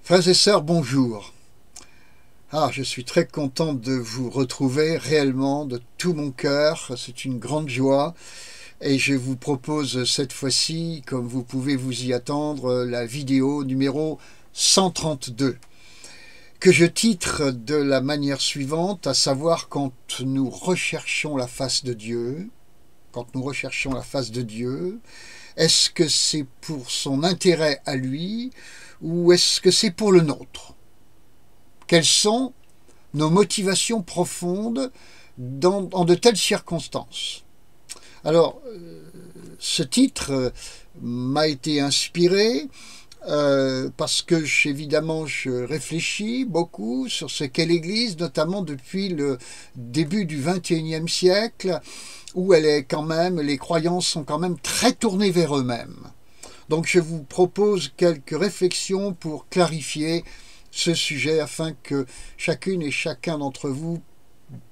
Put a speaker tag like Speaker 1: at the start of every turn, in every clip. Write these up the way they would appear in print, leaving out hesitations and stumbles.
Speaker 1: Frères et sœurs, bonjour. Je suis très content de vous retrouver réellement de tout mon cœur. C'est une grande joie. Et je vous propose cette fois-ci, comme vous pouvez vous y attendre, la vidéo numéro 132, que je titre de la manière suivante, à savoir quand nous recherchons la face de Dieu, est-ce que c'est pour son intérêt à lui ou est-ce que c'est pour le nôtre? Quelles sont nos motivations profondes en de telles circonstances? Alors, ce titre m'a été inspiré parce que, évidemment, je réfléchis beaucoup sur ce qu'est l'Église, notamment depuis le début du XXIe siècle, où les croyants sont quand même très tournés vers eux-mêmes. Donc je vous propose quelques réflexions pour clarifier ce sujet afin que chacune et chacun d'entre vous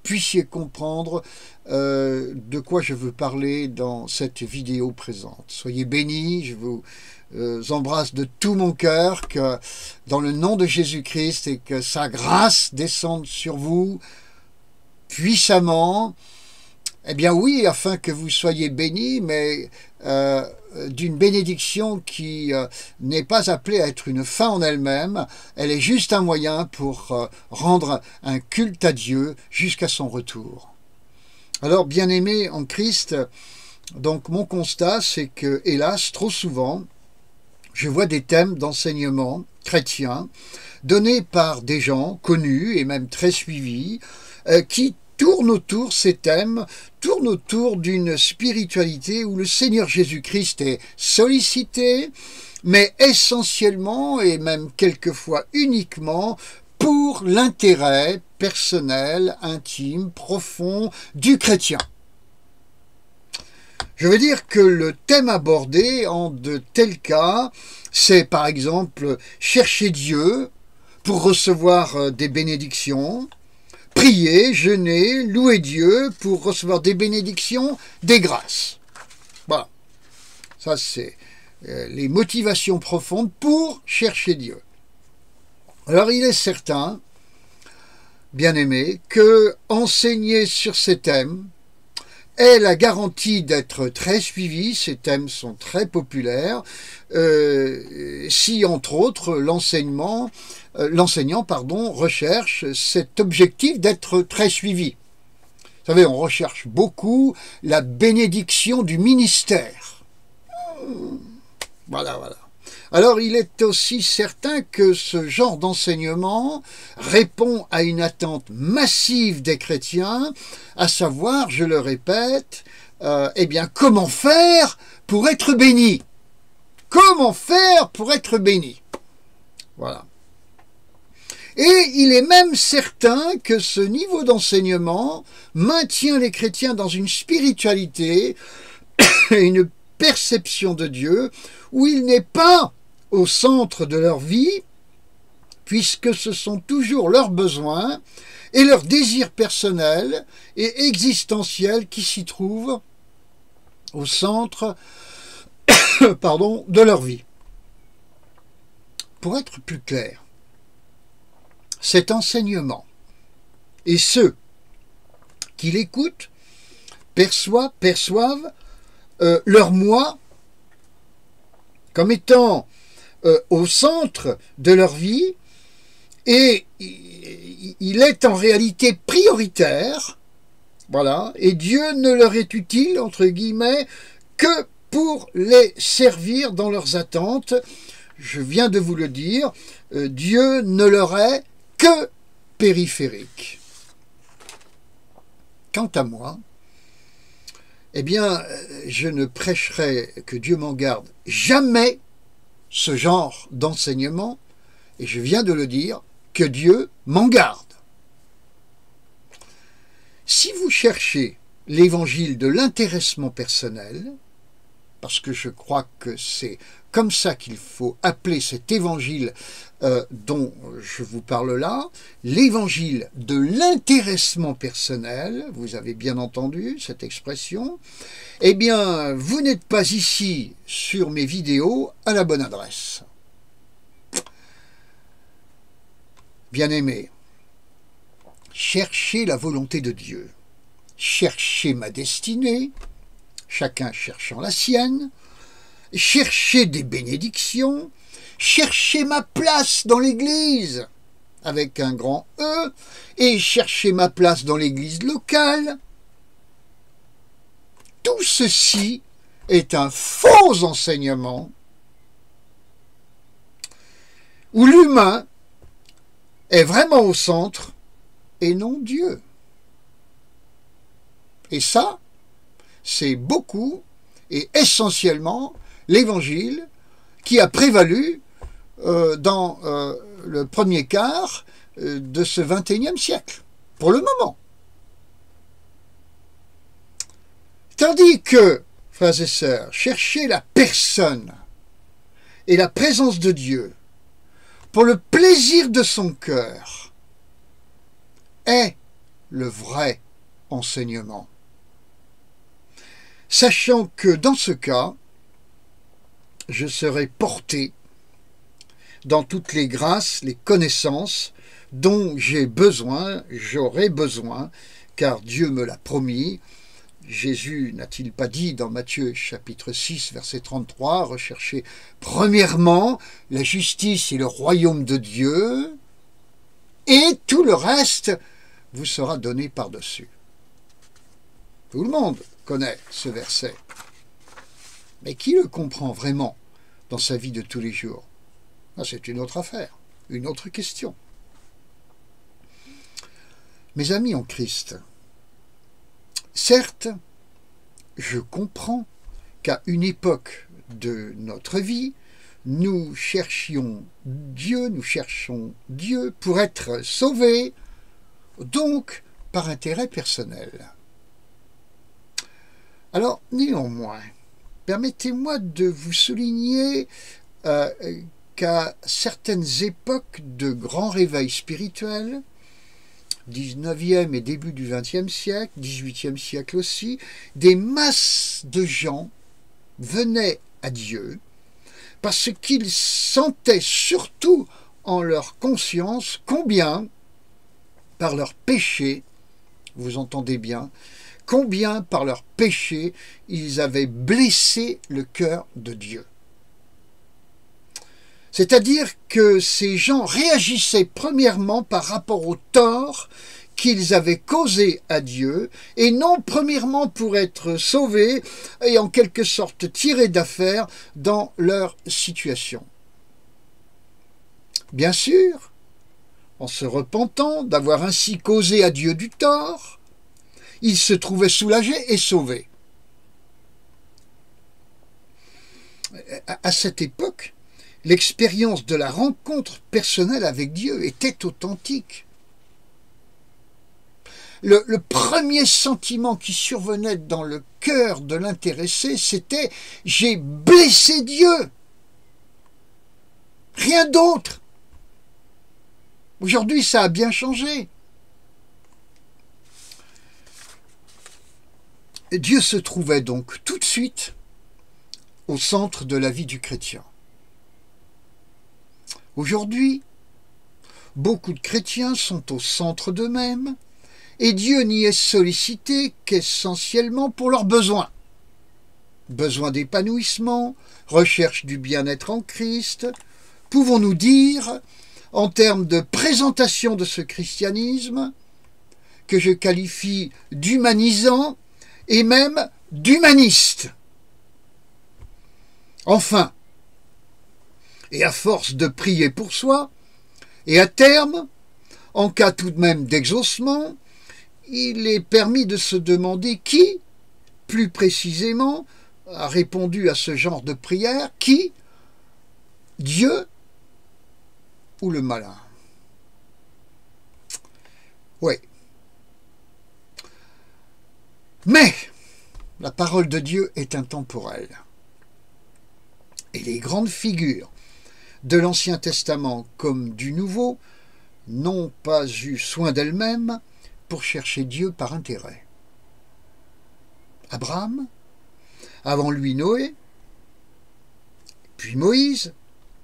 Speaker 1: puissiez comprendre de quoi je veux parler dans cette vidéo présente. Soyez bénis, je vous embrasse de tout mon cœur, que dans le nom de Jésus-Christ, et que sa grâce descende sur vous puissamment. Eh bien oui, afin que vous soyez bénis, mais d'une bénédiction qui n'est pas appelée à être une fin en elle-même, elle est juste un moyen pour rendre un culte à Dieu jusqu'à son retour. Alors, bien-aimés en Christ, donc mon constat, c'est que, hélas, trop souvent, je vois des thèmes d'enseignement chrétien donnés par des gens connus et même très suivis qui ces thèmes tournent autour d'une spiritualité où le Seigneur Jésus-Christ est sollicité, mais essentiellement et même quelquefois uniquement pour l'intérêt personnel, intime, profond du chrétien. Je veux dire que le thème abordé en de tels cas, c'est par exemple chercher Dieu pour recevoir des bénédictions, prier, jeûner, louer Dieu pour recevoir des bénédictions, des grâces. Voilà. Ça, c'est les motivations profondes pour chercher Dieu. Alors, il est certain, bien-aimés, que enseigner sur ces thèmes est la garantie d'être très suivi. Ces thèmes sont très populaires. Si, entre autres, l'enseignant recherche cet objectif d'être très suivi. Vous savez, on recherche beaucoup la bénédiction du ministère. Voilà. Alors, il est aussi certain que ce genre d'enseignement répond à une attente massive des chrétiens, à savoir, je le répète, comment faire pour être béni? Comment faire pour être béni? Voilà. Et il est même certain que ce niveau d'enseignement maintient les chrétiens dans une spiritualité et une perception de Dieu où il n'est pas au centre de leur vie, puisque ce sont toujours leurs besoins et leurs désirs personnels et existentiels qui s'y trouvent au centre de leur vie. Pour être plus clair, cet enseignement et ceux qui l'écoutent perçoivent leur moi comme étant au centre de leur vie, et il est en réalité prioritaire, voilà, et Dieu ne leur est utile, entre guillemets, que pour les servir dans leurs attentes. Je viens de vous le dire, Dieu ne leur est que périphérique. Quant à moi, je ne prêcherai, que Dieu m'en garde, jamais ce genre d'enseignement, et je viens de le dire, que Dieu m'en garde. Si vous cherchez l'évangile de l'intéressement personnel, parce que je crois que c'est comme ça qu'il faut appeler cet évangile dont je vous parle là, l'évangile de l'intéressement personnel, vous avez bien entendu cette expression, vous n'êtes pas ici sur mes vidéos à la bonne adresse. Bien-aimés, cherchez la volonté de Dieu, cherchez ma destinée, chacun cherchant la sienne, cherchez des bénédictions, cherchez ma place dans l'Église, avec un grand E, et cherchez ma place dans l'Église locale. Tout ceci est un faux enseignement où l'humain est vraiment au centre et non Dieu. Et ça, c'est beaucoup et essentiellement l'Évangile qui a prévalu dans le premier quart de ce XXIe siècle, pour le moment. Tandis que, frères et sœurs, chercher la personne et la présence de Dieu pour le plaisir de son cœur est le vrai enseignement. Sachant que dans ce cas, je serai porté dans toutes les grâces, les connaissances dont j'aurai besoin, car Dieu me l'a promis. Jésus n'a-t-il pas dit dans Matthieu chapitre 6, verset 33, « Recherchez premièrement la justice et le royaume de Dieu, et tout le reste vous sera donné par-dessus. » Tout le monde connaît ce verset. Mais qui le comprend vraiment dans sa vie de tous les jours? C'est une autre affaire, une autre question. Mes amis en Christ, certes, je comprends qu'à une époque de notre vie, nous cherchons Dieu pour être sauvés, donc par intérêt personnel. Alors, néanmoins, permettez-moi de vous souligner qu'à certaines époques de grands réveils spirituels, 19e et début du 20e siècle, 18e siècle aussi, des masses de gens venaient à Dieu parce qu'ils sentaient surtout en leur conscience combien, par leur péché, vous entendez bien, combien par leur péché ils avaient blessé le cœur de Dieu. C'est-à-dire que ces gens réagissaient premièrement par rapport au tort qu'ils avaient causé à Dieu, et non premièrement pour être sauvés et en quelque sorte tirés d'affaire dans leur situation. Bien sûr, en se repentant d'avoir ainsi causé à Dieu du tort, ils se trouvaient soulagés et sauvés. À cette époque, l'expérience de la rencontre personnelle avec Dieu était authentique. Le premier sentiment qui survenait dans le cœur de l'intéressé, c'était « j'ai blessé Dieu ». Rien d'autre. Aujourd'hui, ça a bien changé. Dieu se trouvait donc tout de suite au centre de la vie du chrétien. Aujourd'hui, beaucoup de chrétiens sont au centre d'eux-mêmes et Dieu n'y est sollicité qu'essentiellement pour leurs besoins. Besoin d'épanouissement, recherche du bien-être en Christ. Pouvons-nous dire, en termes de présentation de ce christianisme, que je qualifie d'humanisant et même d'humaniste. Enfin, et à force de prier pour soi, et à terme, en cas tout de même d'exaucement, il est permis de se demander qui, plus précisément, a répondu à ce genre de prière, qui, Dieu ou le malin? Oui. Mais la parole de Dieu est intemporelle. Et les grandes figures de l'Ancien Testament comme du Nouveau n'ont pas eu soin d'elles-mêmes pour chercher Dieu par intérêt. Abraham, avant lui Noé, puis Moïse,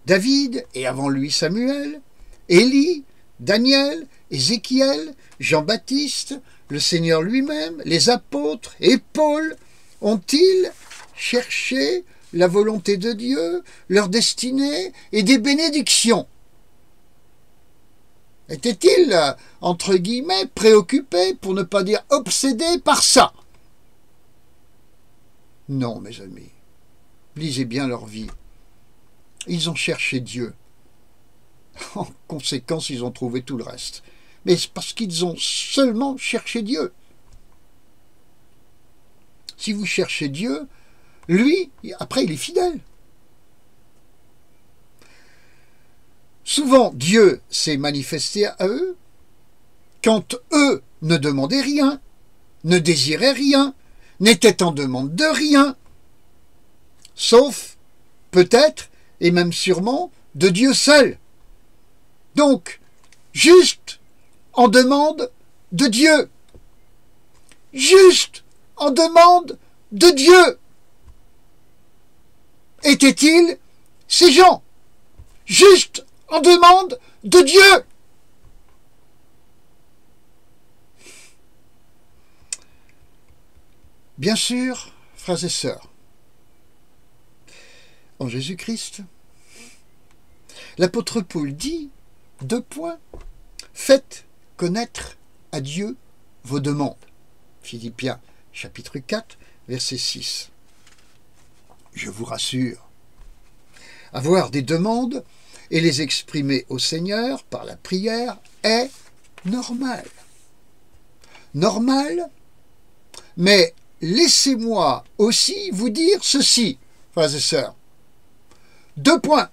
Speaker 1: David et avant lui Samuel, Élie, Daniel, Ézéchiel, Jean-Baptiste, le Seigneur lui-même, les apôtres et Paul ont-ils cherché la volonté de Dieu, leur destinée et des bénédictions? Étaient-ils, entre guillemets, préoccupés, pour ne pas dire obsédés par ça? Non, mes amis. Lisez bien leur vie. Ils ont cherché Dieu. En conséquence, ils ont trouvé tout le reste. Mais c'est parce qu'ils ont seulement cherché Dieu. Si vous cherchez Dieu, lui, après, il est fidèle. Souvent, Dieu s'est manifesté à eux quand eux ne demandaient rien, ne désiraient rien, n'étaient en demande de rien, sauf, peut-être, et même sûrement, de Dieu seul. Donc, juste en demande de Dieu. Juste en demande de Dieu. Étaient-ils ces gens? Juste en demande de Dieu. Bien sûr, frères et sœurs, en Jésus-Christ, l'apôtre Paul dit, 2 points, faites connaître à Dieu vos demandes. Philippiens chapitre 4, verset 6. Je vous rassure, avoir des demandes et les exprimer au Seigneur par la prière est normal. Normal, mais laissez-moi aussi vous dire ceci, frères et sœurs. 2 points.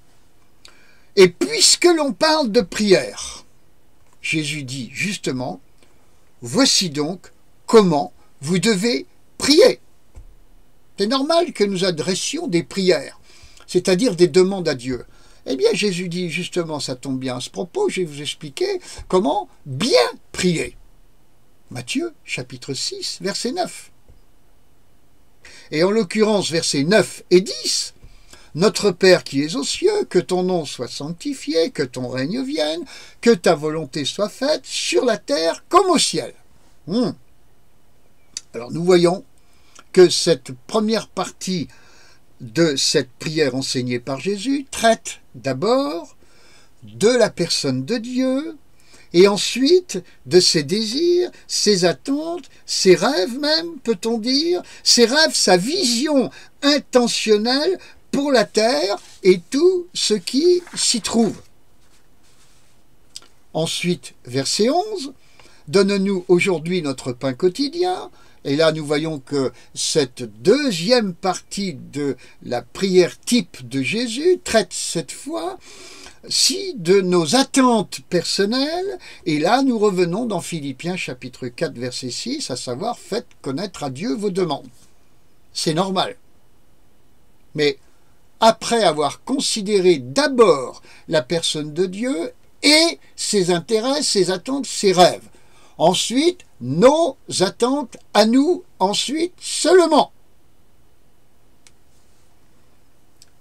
Speaker 1: Et puisque l'on parle de prière, Jésus dit justement, voici donc comment vous devez prier. C'est normal que nous adressions des prières, c'est-à-dire des demandes à Dieu. Eh bien, Jésus dit justement, ça tombe bien à ce propos, je vais vous expliquer comment bien prier. Matthieu, chapitre 6, verset 9. Et en l'occurrence, versets 9 et 10, notre Père qui es aux cieux, que ton nom soit sanctifié, que ton règne vienne, que ta volonté soit faite sur la terre comme au ciel. Alors nous voyons que cette première partie de cette prière enseignée par Jésus traite d'abord de la personne de Dieu et ensuite de ses désirs, ses attentes, ses rêves même, peut-on dire, ses rêves, sa vision intentionnelle pour la terre et tout ce qui s'y trouve. Ensuite, verset 11, « Donne-nous aujourd'hui notre pain quotidien ». Et là, nous voyons que cette deuxième partie de la prière type de Jésus traite cette fois-ci de nos attentes personnelles. Et là, nous revenons dans Philippiens chapitre 4, verset 6, à savoir « Faites connaître à Dieu vos demandes ». C'est normal. Mais après avoir considéré d'abord la personne de Dieu et ses intérêts, ses attentes, ses rêves, ensuite, nos attentes à nous, ensuite seulement.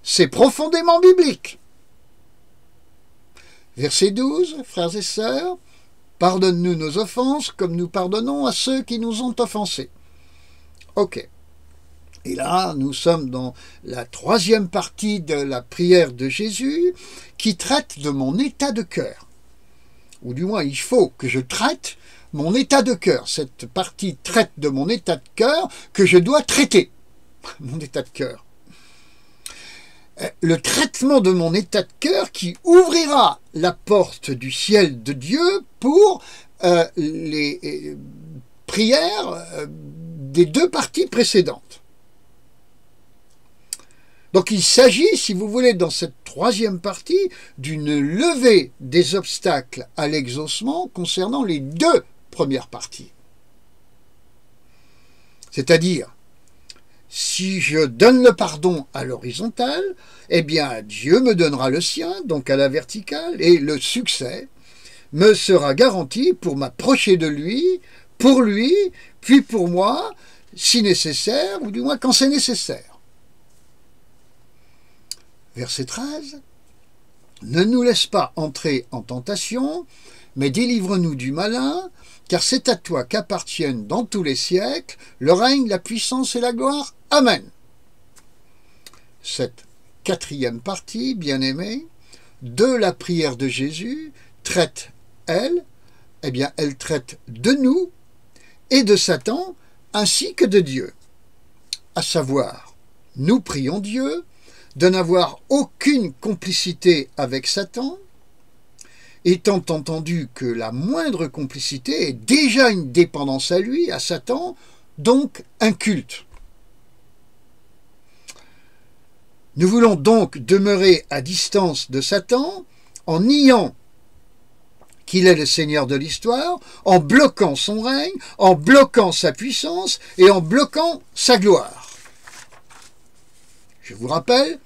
Speaker 1: C'est profondément biblique. Verset 12, frères et sœurs, pardonne-nous nos offenses comme nous pardonnons à ceux qui nous ont offensés. Ok. Et là, nous sommes dans la troisième partie de la prière de Jésus qui traite de mon état de cœur. Ou du moins, il faut que je traite mon état de cœur. Cette partie traite de mon état de cœur que je dois traiter. Mon état de cœur. Le traitement de mon état de cœur qui ouvrira la porte du ciel de Dieu pour les prières des 2 parties précédentes. Donc il s'agit, si vous voulez, dans cette troisième partie, d'une levée des obstacles à l'exaucement concernant les 2 premières parties. C'est-à-dire, si je donne le pardon à l'horizontale, eh bien Dieu me donnera le sien, donc à la verticale, et le succès me sera garanti pour m'approcher de lui, pour lui, puis pour moi, si nécessaire, ou du moins quand c'est nécessaire. Verset 13. Ne nous laisse pas entrer en tentation, mais délivre-nous du malin, car c'est à toi qu'appartiennent dans tous les siècles le règne, la puissance et la gloire. Amen. Cette quatrième partie, bien-aimée, de la prière de Jésus, traite, elle traite de nous et de Satan, ainsi que de Dieu. À savoir, nous prions Dieu de n'avoir aucune complicité avec Satan, étant entendu que la moindre complicité est déjà une dépendance à lui, à Satan, donc un culte. Nous voulons donc demeurer à distance de Satan en niant qu'il est le Seigneur de l'histoire, en bloquant son règne, en bloquant sa puissance et en bloquant sa gloire. Je vous rappelle,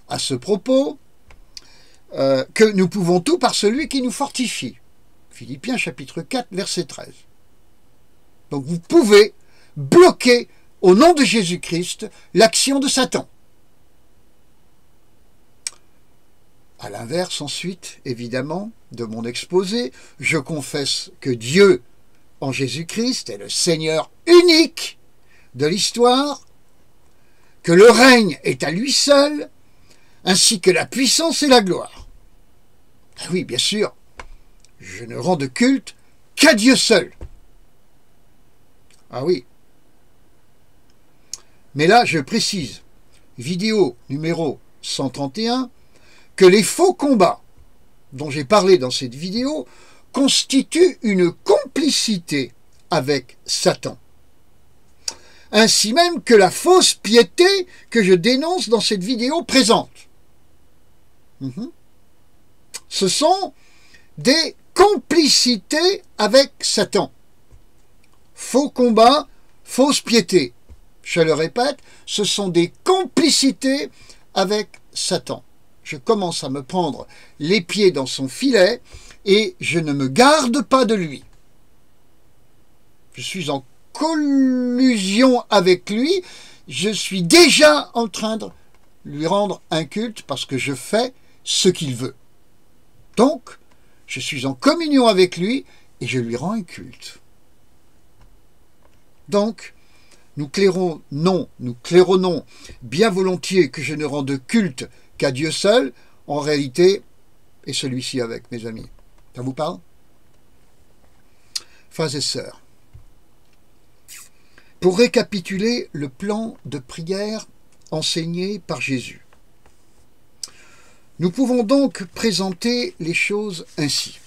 Speaker 1: à ce propos, que nous pouvons tout par celui qui nous fortifie. Philippiens chapitre 4, verset 13. Donc vous pouvez bloquer, au nom de Jésus-Christ, l'action de Satan. À l'inverse, ensuite, évidemment, de mon exposé, je confesse que Dieu, en Jésus-Christ, est le Seigneur unique de l'histoire, que le règne est à lui seul, ainsi que la puissance et la gloire. Oui, bien sûr, je ne rends de culte qu'à Dieu seul. Ah oui. Mais là, je précise, vidéo numéro 131, que les faux combats dont j'ai parlé dans cette vidéo constituent une complicité avec Satan. Ainsi même que la fausse piété que je dénonce dans cette vidéo présente. Ce sont des complicités avec Satan. Faux combats, fausse piété. Je le répète, ce sont des complicités avec Satan. Je commence à me prendre les pieds dans son filet et je ne me garde pas de lui. Je suis en collusion avec lui, je suis déjà en train de lui rendre un culte parce que je fais ce qu'il veut. Donc, je suis en communion avec lui et je lui rends un culte. Donc, nous claironnons bien volontiers que je ne rends de culte qu'à Dieu seul, en réalité, et celui-ci avec, mes amis. Ça vous parle? Frères et sœurs, pour récapituler le plan de prière enseigné par Jésus, nous pouvons donc présenter les choses ainsi,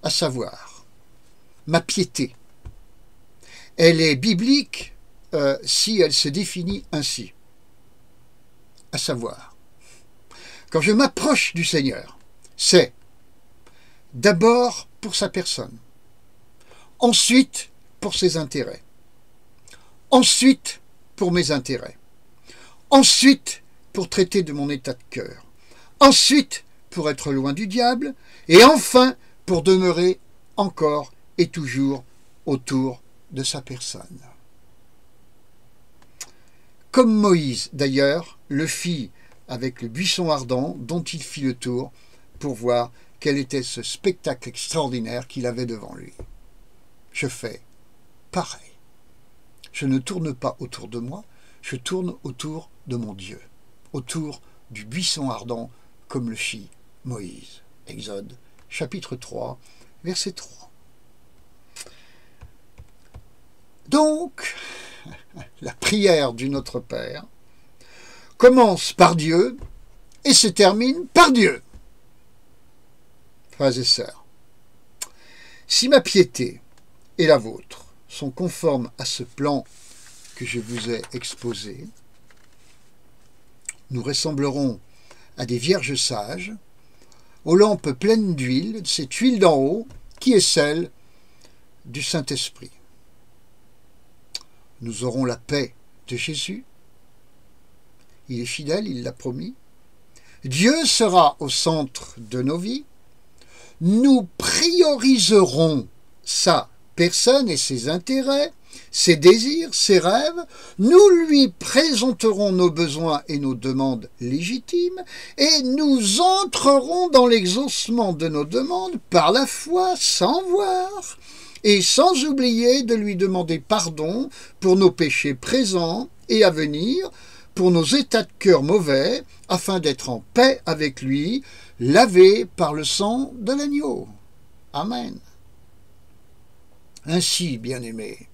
Speaker 1: à savoir, ma piété, elle est biblique si elle se définit ainsi. À savoir, quand je m'approche du Seigneur, c'est d'abord pour sa personne, ensuite pour ses intérêts, ensuite pour mes intérêts, ensuite pour traiter de mon état de cœur, ensuite pour être loin du diable, et enfin pour demeurer encore et toujours autour de sa personne. Comme Moïse, d'ailleurs, le fit avec le buisson ardent dont il fit le tour pour voir quel était ce spectacle extraordinaire qu'il avait devant lui. Je fais pareil. Je ne tourne pas autour de moi, je tourne autour de mon Dieu, autour du buisson ardent comme le fit Moïse. Exode, chapitre 3, verset 3. Donc, la prière du Notre Père commence par Dieu et se termine par Dieu. Frères et sœurs, si ma piété et la vôtre sont conformes à ce plan que je vous ai exposé, nous ressemblerons à des vierges sages, aux lampes pleines d'huile, cette huile d'en haut qui est celle du Saint-Esprit. Nous aurons la paix de Jésus. Il est fidèle, il l'a promis. Dieu sera au centre de nos vies. Nous prioriserons sa personne et ses intérêts ses désirs, ses rêves, nous lui présenterons nos besoins et nos demandes légitimes, et nous entrerons dans l'exaucement de nos demandes par la foi sans voir, et sans oublier de lui demander pardon pour nos péchés présents et à venir, pour nos états de cœur mauvais, afin d'être en paix avec lui, lavés par le sang de l'agneau. Amen. Ainsi, bien-aimés,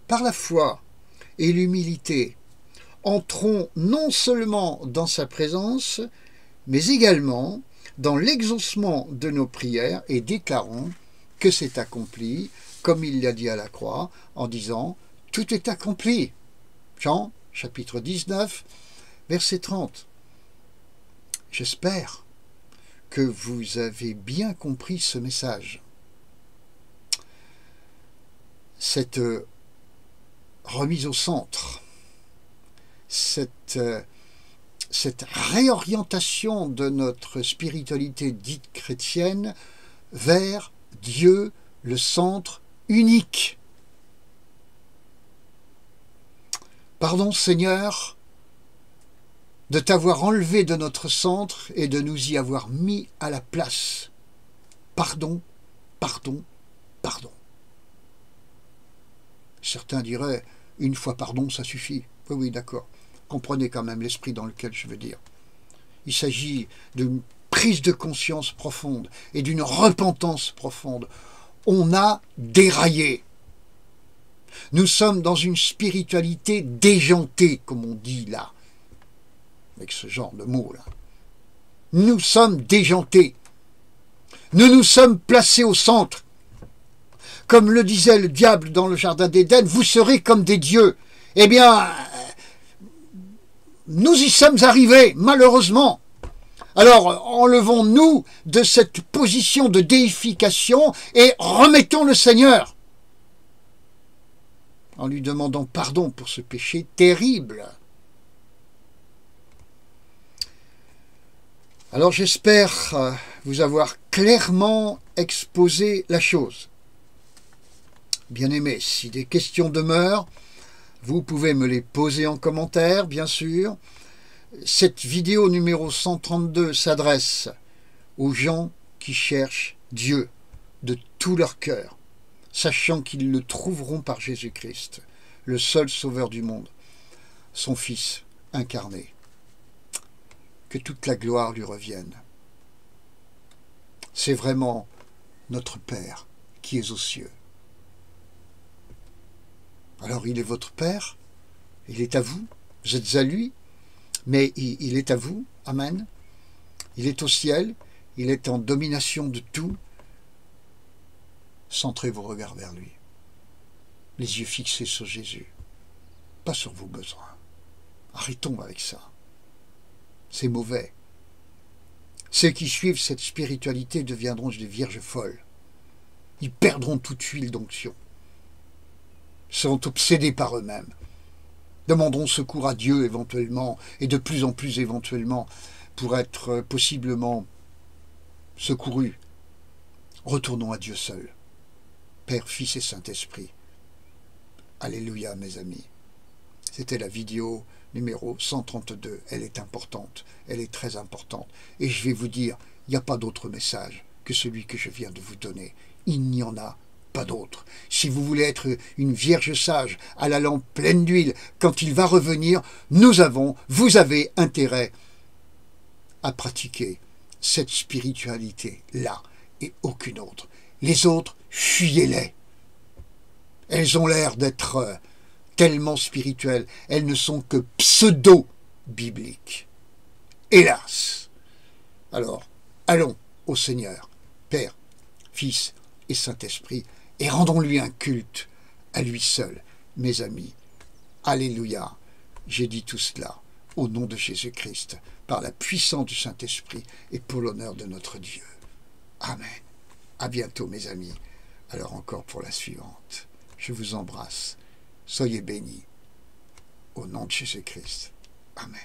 Speaker 1: par la foi et l'humilité, entrons non seulement dans sa présence, mais également dans l'exaucement de nos prières et déclarons que c'est accompli, comme il l'a dit à la croix, en disant « Tout est accompli ». Jean, chapitre 19, verset 30. J'espère que vous avez bien compris ce message. Cette remise au centre, cette réorientation de notre spiritualité dite chrétienne vers Dieu, le centre unique. Pardon Seigneur de t'avoir enlevé de notre centre et de nous y avoir mis à la place. Pardon, pardon, pardon. Certains diraient, une fois pardon, ça suffit. Oui, oui, d'accord. Comprenez quand même l'esprit dans lequel je veux dire. Il s'agit d'une prise de conscience profonde et d'une repentance profonde. On a déraillé. Nous sommes dans une spiritualité déjantée, comme on dit là, avec ce genre de mots-là. Nous sommes déjantés. Nous nous sommes placés au centre. Comme le disait le diable dans le jardin d'Éden, vous serez comme des dieux. Eh bien, nous y sommes arrivés, malheureusement. Alors, enlevons-nous de cette position de déification et remettons le Seigneur, en lui demandant pardon pour ce péché terrible. Alors j'espère vous avoir clairement exposé la chose. Bien-aimés, si des questions demeurent, vous pouvez me les poser en commentaire, bien sûr. Cette vidéo numéro 132 s'adresse aux gens qui cherchent Dieu de tout leur cœur, sachant qu'ils le trouveront par Jésus-Christ, le seul sauveur du monde, son Fils incarné. Que toute la gloire lui revienne. C'est vraiment notre Père qui est aux cieux. Alors il est votre Père, il est à vous, vous êtes à lui, mais il est à vous, amen. Il est au ciel, il est en domination de tout. Centrez vos regards vers lui, les yeux fixés sur Jésus, pas sur vos besoins. Arrêtons avec ça. C'est mauvais. Ceux qui suivent cette spiritualité deviendront des vierges folles. Ils perdront toute huile d'onction. Seront obsédés par eux-mêmes. Demanderont secours à Dieu éventuellement, et de plus en plus éventuellement, pour être possiblement secourus. Retournons à Dieu seul. Père, Fils et Saint-Esprit. Alléluia, mes amis. C'était la vidéo numéro 132. Elle est importante, elle est très importante. Et je vais vous dire, il n'y a pas d'autre message que celui que je viens de vous donner. Il n'y en a pas d'autre. Si vous voulez être une vierge sage à la lampe pleine d'huile, quand il va revenir, vous avez intérêt à pratiquer cette spiritualité-là et aucune autre. Les autres, fuyez-les. Elles ont l'air d'être tellement spirituelles, elles ne sont que pseudo-bibliques. Hélas. Alors, allons au Seigneur, Père, Fils et Saint-Esprit, et rendons-lui un culte à lui seul, mes amis. Alléluia. J'ai dit tout cela au nom de Jésus-Christ, par la puissance du Saint-Esprit et pour l'honneur de notre Dieu. Amen. À bientôt, mes amis. Alors encore pour la suivante. Je vous embrasse. Soyez bénis. Au nom de Jésus-Christ. Amen.